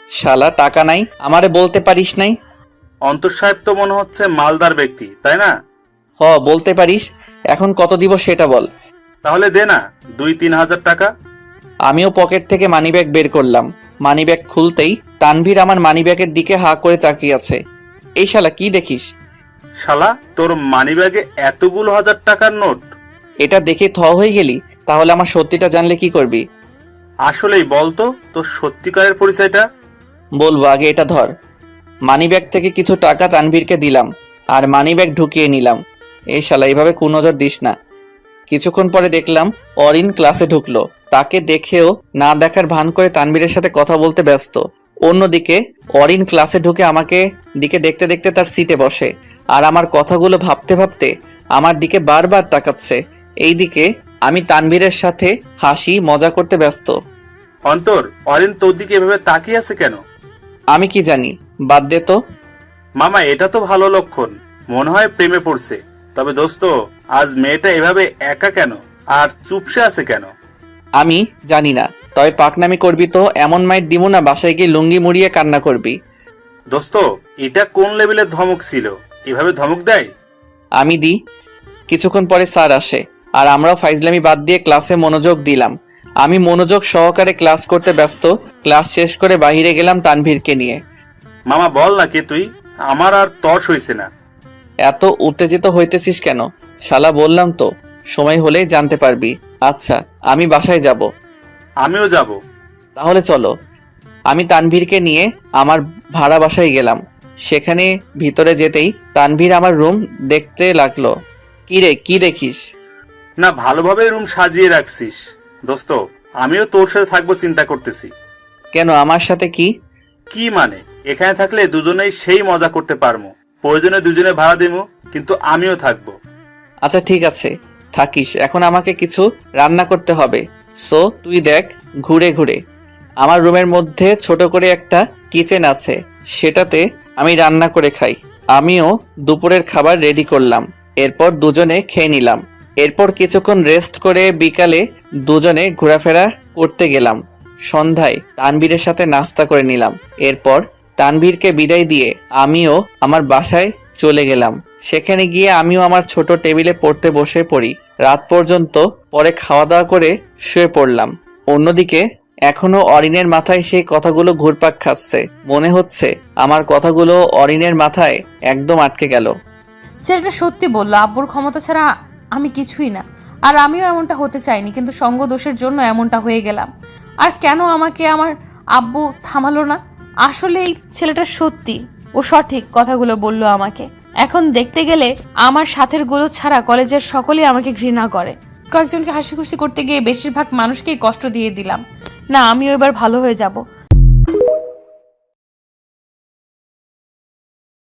শালা টাকা নাই, আমারে বলতে পারিস নাই? অন্তর সাহেব তো মনে হচ্ছে মালদার ব্যক্তি, তাই না? হ, বলতে পারিস। এখন কত দিব সেটা বল। তাহলে দে না 2-3 হাজার টাকা। আমিও পকেট থেকে মানিব্যাগ বের করলাম। মানিব্যাগ খুলতেই তানভীর আমার মানিব্যাগের দিকে হা করে তাকিয়ে আছে। এই শালা কি দেখিস? শালা, তোর মানিব্যাগে এতগুলো হাজার টাকার নোট? এটা দেখে থ হয়ে গেলি? তাহলে আমার সত্যিটা জানলে কি করবি? আসলেই বলতো তোর সত্যিকারের পরিচয়টা। বলবো, আগে এটা ধর। মানিব্যাগ থেকে কিছু টাকা তানভীরকে দিলাম আর মানিব্যাগ ঢুকিয়ে নিলাম। এই শালা, এইভাবে কুনজর দিস না। কিছুক্ষণ পরে দেখলাম অরিন ক্লাসে ঢুকলো। তাকে দেখেও না দেখার ভান করে তানভীরের সাথে কথা বলতে ব্যস্ত। অন্যদিকে অরিন ক্লাসে ঢুকে আমাকে দিকে দেখতে দেখতে তার সিটে বসে আর আমার কথাগুলো ভাবতে ভাবতে আমার দিকে বারবার তাকাচ্ছে। এইদিকে আমি তানভীরের সাথে হাসি মজা করতে ব্যস্ত। অন্তর, অরিন তোর দিকে এভাবে তাকিয়ে আছে কেন? আমি কি জানি, বাদ দে তো। মামা, এটা তো ভালো লক্ষণ, মনে হয় প্রেমে পড়ছে। তবে দোস্ত, আজ মেয়েটা এভাবে একা কেন আর চুপসে আছে কেন? আমি জানি না, তবে পাকনামি করবি তো এমন মাইট দিমু না বাসায় গিয়ে লুঙ্গি মুড়িয়ে কান্না করবি। দোস্ত, এটা কোন লেভেলের ধমক ছিল? এভাবে ধমক দেয়? আমি দিই। কিছুক্ষণ পরে স্যার আসে আর আমরাও ফাইজলামি বাদ দিয়ে ক্লাসে মনোযোগ দিলাম। আমি মনোযোগ সহকারে ক্লাস করতে ব্যস্ত। ক্লাস শেষ করে বাইরে গেলাম তানভীরকে নিয়ে। মামা, বল না কে তুই? আমার আর তর্স হইছে না। এত উত্তেজিত হইতেছিস কেন? শালা, বললাম তো, সময় হলেই জানতে পারবি। আচ্ছা, আমি বাসায় যাব। আমিও যাব। তাহলে চলো। আমি তানভীরকে নিয়ে আমার ভাড়া বাসায় গেলাম। সেখানে ভিতরে যেতেই তানভীর আমার রুম দেখতে লাগলো। কি রে, কি দেখিস? না, ভালোভাবে রুম সাজিয়ে রাখছিস। দোস্ত, আমিও তোর সাথে থাকবো চিন্তা করতেছি। কেন, আমার সাথে কি? কি মানে? এখানে থাকলে দুজনেই সেই মজা করতে পারবো। প্রয়োজনে দুজনে ভাড়া দেবো, কিন্তু আমিও থাকবো। আচ্ছা ঠিক আছে, থাকিস। এখন আমাকে কিছু রান্না করতে হবে। সো তুই দেখ ঘুরে ঘুরে। আমার রুমের মধ্যে ছোট করে একটা কিচেন আছে, সেটাতে আমি রান্না করে খাই। আমিও দুপুরের খাবার রেডি করলাম। এরপর দুজনে খেয়ে নিলাম। এরপর কিছুক্ষণ রেস্ট করে বিকালে দুজনে ঘোরাফেরা করতে গেলাম। সন্ধ্যায় তানভীরের সাথে নাস্তা করে নিলাম। এরপর তানভীরকে বিদায় দিয়ে আমিও আমার বাসায় চলে গেলাম। সেখানে গিয়ে আমিও আমার ছোট টেবিলে পড়তে বসে পড়ি। রাত পর্যন্ত, পরে খাওয়া দাওয়া করে শুয়ে পড়লাম। অন্যদিকে এখনো অরিনের মাথায় সেই কথাগুলো ঘুরপাক খাচ্ছে। মনে হচ্ছে আমার কথাগুলো অরিনের মাথায় একদম আটকে গেল। ছেলেটা সত্যি বললো, আব্বুর ক্ষমতা ছাড়া আমি কিছুই না। আর আমিও এমনটা হতে চাইনি, কিন্তু সঙ্গ দোষের জন্য এমনটা হয়ে গেলাম। আর কেন আমাকে আমার আব্বু থামালো না? আসলে এই ছেলেটা সত্যি ও সঠিক কথাগুলো বললো আমাকে। এখন দেখতে গেলে আমার সাথের গুলো ছাড়া কলেজের সকলেই আমাকে ঘৃণা করে। কয়েকজনকে হাসি খুশি করতে গিয়ে বেশিরভাগ মানুষকেই কষ্ট দিয়ে দিলাম। না, আমিও এবার ভালো হয়ে যাব।